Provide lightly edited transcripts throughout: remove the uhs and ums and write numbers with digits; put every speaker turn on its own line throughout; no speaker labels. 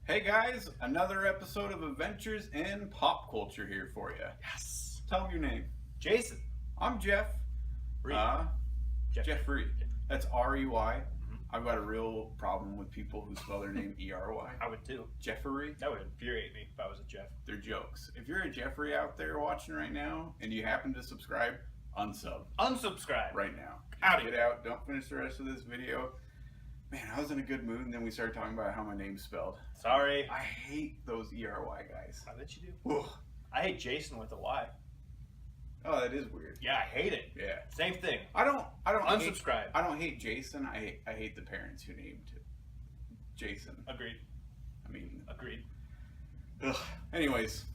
Hey guys, another episode of Adventures in Pop Culture here for you.
Yes.
Tell them your name.
Jason.
I'm Jeff. Jeffrey. That's R-E-Y. I've got a real problem with people who spell their name E-R-Y.
I would too.
Jeffrey.
That would infuriate me if I was a Jeff.
They're jokes. If you're a Jeffrey out there watching right now and you happen to subscribe, unsub.
Unsubscribe.
Right now.
Out.
Get out. Don't finish the rest of this video. Man, I was in a good mood and then we started talking about how my name's spelled.
Sorry.
I hate those E-R-Y guys.
I bet you do.
Ugh.
I hate Jason with a Y.
Oh, that is weird.
Yeah, I hate it.
Yeah.
Same thing.
I don't
Unsubscribe.
I don't hate Jason. I hate the parents who named Jason.
Agreed.
I mean,
Agreed.
ugh. Anyways,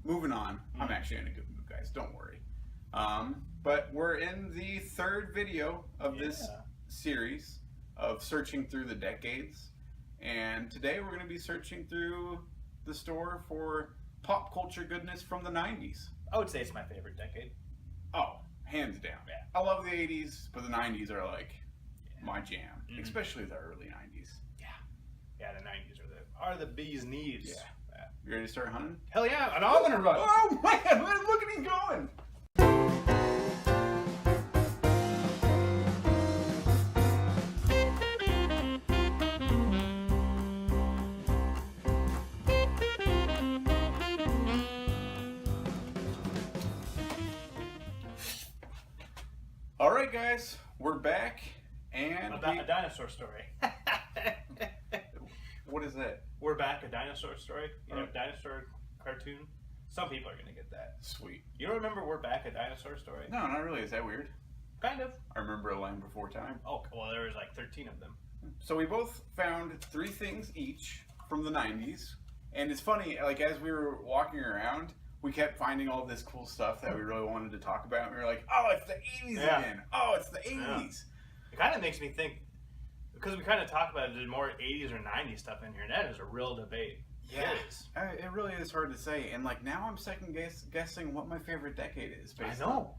moving on. I'm actually in a good mood, guys. Don't worry. But we're in the third video of this series of searching through the decades, and today we're going to be searching through the store for pop culture goodness from the 90s.
I would say it's my favorite decade.
Oh, hands down.
Yeah.
I love the 80s, but the 90s are like my jam, especially the early 90s.
Yeah, the 90s are the bee's knees.
Yeah. You ready to start hunting?
Hell yeah, and I'm gonna run.
Oh my god, look at him going! Alright guys, we're back and
About a dinosaur story.
What is that?
We're back, a dinosaur story. You know, dinosaur cartoon. Some people are gonna get that.
Sweet.
You don't remember We're Back, a dinosaur story?
No, not really. Is that weird?
Kind of.
I remember A Land Before Time.
Oh, well, there was like 13 of them.
So we both found 3 things each from the 90s. And it's funny, like as we were walking around, we kept finding all this cool stuff that we really wanted to talk about. And we were like, oh, it's the 80s again. Oh, it's the 80s.
Yeah. It kind of makes me think, because we kind of talk about it, more 80s or 90s stuff in here, and that is a real debate.
Yeah,
It is.
it really is hard to say. And like now I'm second guessing what my favorite decade is based on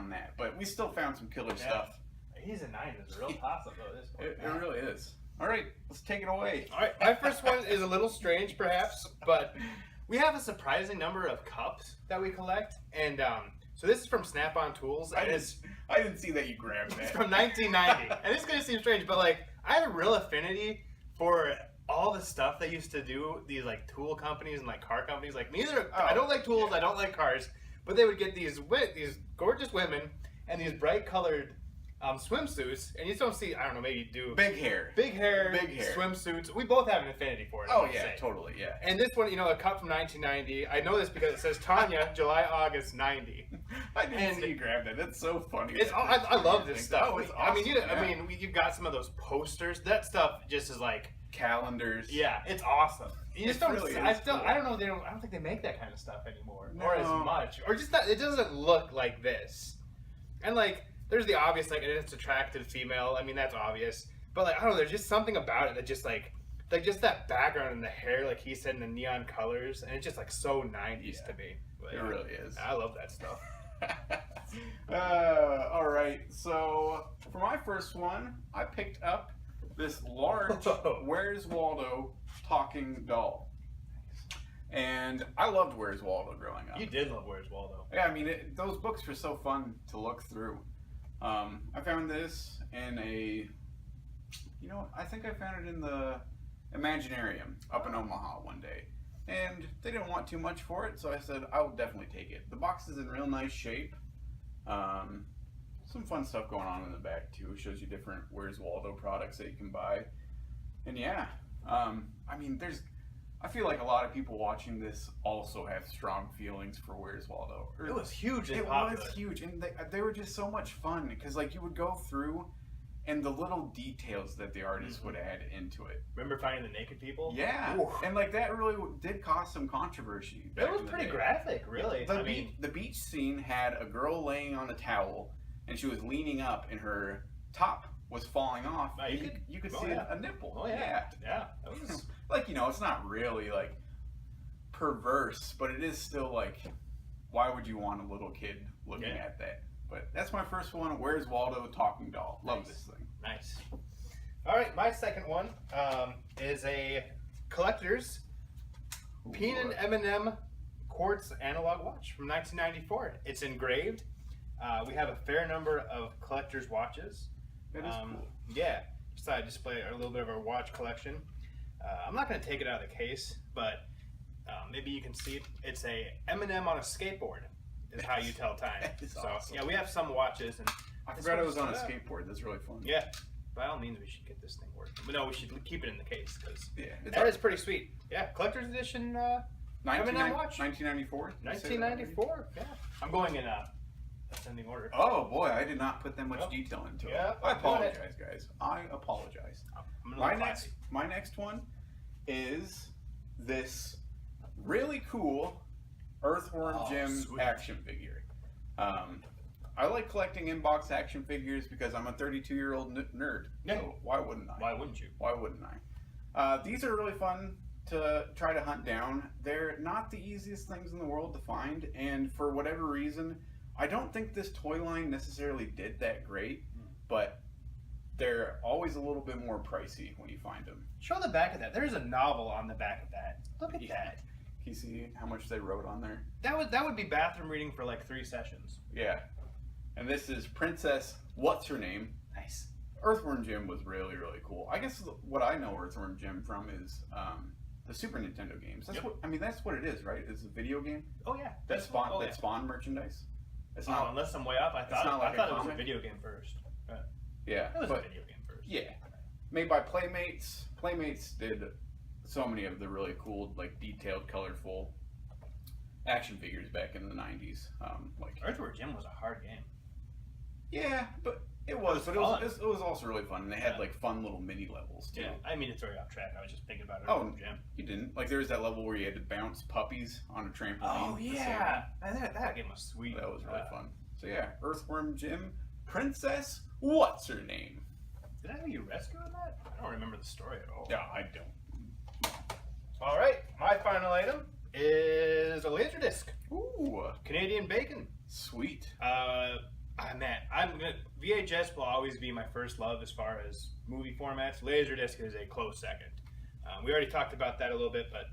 that. But we still found some killer stuff.
80s and 90s is a real toss-up at this point.
It really is. All right, let's take it away.
All right, my first one is a little strange, perhaps, but we have a surprising number of cups that we collect, and so this is from Snap-on Tools.
I didn't see that you grabbed that.
It's from 1990, and it's gonna seem strange, but like I have a real affinity for all the stuff they used to do. These like tool companies and like car companies. Like I don't like tools, I don't like cars, but they would get these gorgeous women and these bright colored swimsuits, and you don't see, I don't know, maybe do
big hair
swimsuits. We both have an affinity for it.
Oh yeah, totally, yeah.
And this one, a cup from 1990. I know this because it says Tanya, July, August 90.
I didn't see you grab that. That's so funny.
I love this stuff.
Oh, it's awesome.
You've got some of those posters. That stuff just is like
calendars.
Yeah, it's awesome. You just don't.
Really
I don't know. I don't think they make that kind of stuff anymore, or as much, or just that. It doesn't look like this. And like, there's the obvious, like, it's attractive female. I mean, that's obvious. But like, I don't know. There's just something about it that just like just that background and the hair, like he said, in the neon colors, and it's just like so 90s to me. Like,
it really is.
I love that stuff.
All right. So for my first one, I picked up this large Where's Waldo talking doll. And I loved Where's Waldo growing up.
You did love Where's Waldo.
Yeah, I mean, those books were so fun to look through. I found this in I think I found it in the Imaginarium up in Omaha one day. And they didn't want too much for it, so I said, I will definitely take it. The box is in real nice shape. Some fun stuff going on in the back, too. It shows you different Where's Waldo products that you can buy. And yeah, I mean, I feel like a lot of people watching this also have strong feelings for Where's Waldo.
It was hugely
popular. It was huge, and they were just so much fun because like you would go through, and the little details that the artist would add into it.
Remember finding the naked people?
Yeah, and like that really did cause some controversy.
It was pretty graphic, really.
The beach scene had a girl laying on a towel, and she was leaning up, and her top was falling off. You could see a nipple.
Oh yeah. That was
like, it's not really like perverse, but it is still like, why would you want a little kid looking at that? But that's my first one. Where's Waldo talking doll? Love this thing.
Nice. All right, my second one is a collectors,
Ooh,
P&M M&M quartz analog watch from 1994. It's engraved. We have a fair number of collectors' watches.
That is cool.
Yeah, just thought I'd display a little bit of our watch collection. I'm not going to take it out of the case, but maybe you can see it. It's a M&M on a skateboard is how you tell time. So
awesome.
Yeah, we have some watches. And
I forgot it was on a skateboard. That's really fun.
Yeah, by all means, we should get this thing working. But no, we should keep it in the case because
that
is pretty sweet. Yeah, collector's edition M&M watch.
1994?
1994, yeah. I'm going in ascending order.
Oh boy, I did not put that much detail into it.
Yeah,
I apologize, guys. I apologize. My next one is this really cool Earthworm Jim action figure. I like collecting in-box action figures because I'm a 32-year-old nerd.
Yeah.
So why wouldn't I?
Why wouldn't you?
Why wouldn't I? These are really fun to try to hunt down. They're not the easiest things in the world to find, and for whatever reason, I don't think this toy line necessarily did that great, but they're always a little bit more pricey when you find them.
Show the back of that. There's a novel on the back of that. Look at that.
Can you see how much they wrote on there?
That would be bathroom reading for like 3 sessions.
Yeah. And this is Princess What's Her Name.
Nice.
Earthworm Jim was really, really cool. I guess what I know Earthworm Jim from is the Super Nintendo games. That's that's what it is, right? It's a video game.
Oh yeah.
That Spawn merchandise.
It's not unless I'm way off. I thought it was a video game first.
Yeah.
It was a video game first.
Yeah. Made by Playmates. Playmates did so many of the really cool, like detailed, colorful action figures back in the 90s. Like
Earthworm Jim was a hard game.
Yeah, but it was also really fun. And they had like fun little mini levels too.
Yeah, I mean it's very off track. I was just thinking about
Earthworm
Jim.
You didn't? Like there was that level where you had to bounce puppies on a trampoline.
Oh yeah, that game was sweet.
That was really fun. So yeah, Earthworm Jim, Princess What's Her Name?
Did I have you rescue in that? I don't remember the story at all.
Yeah, I don't.
All right, my final item is a laser disc.
Ooh,
Canadian bacon.
Sweet.
VHS will always be my first love as far as movie formats. Laserdisc is a close second. We already talked about that a little bit, but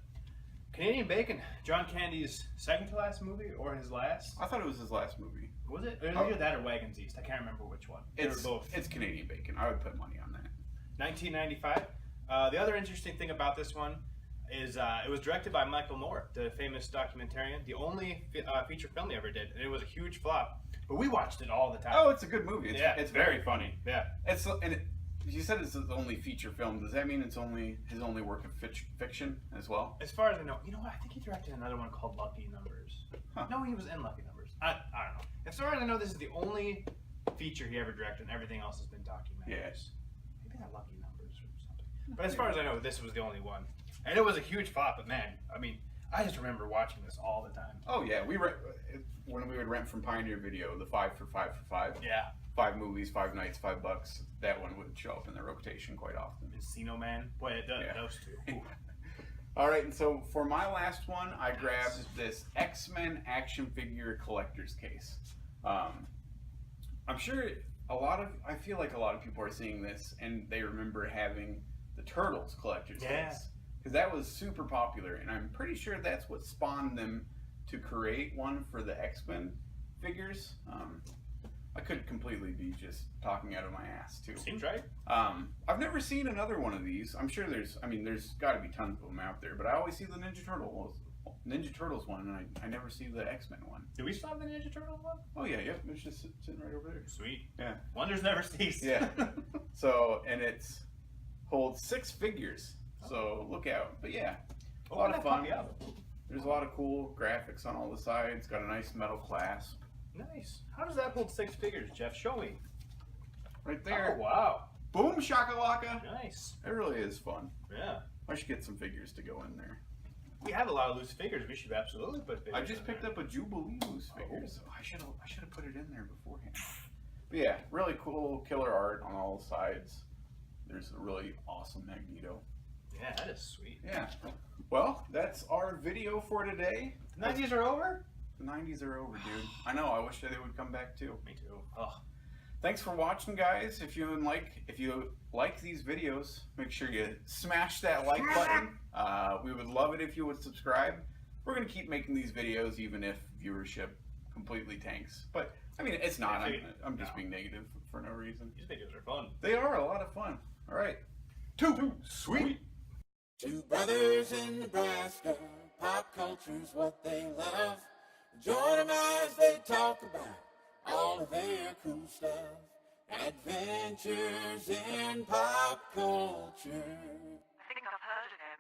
Canadian Bacon, John Candy's second to last movie or his last?
I thought it was his last movie.
Was it? Either that or Wagons East. I can't remember which one. They were both.
It's Canadian Bacon. I would put money on that.
1995. The other interesting thing about this one is it was directed by Michael Moore, the famous documentarian. The only feature film he ever did, and it was a huge flop. But we watched it all the time.
Oh, it's a good movie. It's
very funny. Yeah.
You said it's his only feature film. Does that mean it's his only work of fiction as well?
As far as I know, you know what? I think he directed another one called Lucky Numbers. Huh. No, he was in Lucky Numbers. I don't know. As far as I know, this is the only feature he ever directed, and everything else has been documentaries.
Yes.
Maybe that Lucky Numbers or something. But as far as I know, this was the only one. And it was a huge flop, but man, I mean, I just remember watching this all the time.
Oh yeah, when we would rent from Pioneer Video, the 5 for 5 for 5.
Yeah.
5 movies, 5 nights, $5. That one would show up in the rotation quite often.
Encino Man. Boy, it does. Those two.
All right, and so for my last one, I grabbed this X-Men action figure collector's case. I'm sure I feel like a lot of people are seeing this and they remember having the Turtles collector's case. Because that was super popular, and I'm pretty sure that's what spawned them to create one for the X-Men figures. I could completely be just talking out of my ass too.
Seems right.
I've never seen another one of these. I'm sure there's got to be tons of them out there, but I always see the Ninja Turtles one, and I never see the X-Men one.
Do we still have the Ninja Turtles one?
Oh yeah, yep. It's just sitting right over there.
Sweet.
Yeah.
Wonders never cease.
Yeah. So, and it's holds 6 figures. So look out. But yeah, a lot of fun. There's a lot of cool graphics on all the sides. Got a nice metal clasp.
Nice. How does that hold 6 figures, Jeff? Show me.
Right there.
Oh, wow.
Boom shakalaka.
Nice.
It really is fun.
Yeah.
I should get some figures to go in there.
We have a lot of loose figures. We should absolutely put figures.
I just picked up a Jubilee loose figure, so I should have put it in there beforehand. But yeah, really cool killer art on all sides. There's a really awesome Magneto.
Yeah, that is sweet.
Yeah. Well, that's our video for today.
The 90s are over?
The 90s are over, dude. I know. I wish they would come back too.
Me too. Oh.
Thanks for watching, guys. If you like these videos, make sure you smash that like button. We would love it if you would subscribe. We're gonna keep making these videos even if viewership completely tanks. But I mean, it's not. I'm just being negative for no reason.
These videos are fun.
They are a lot of fun. All right. Too sweet.
Two brothers in Nebraska, pop culture's what they love. Join them as they talk about all of their cool stuff. Adventures in pop culture.
I think I've heard of him.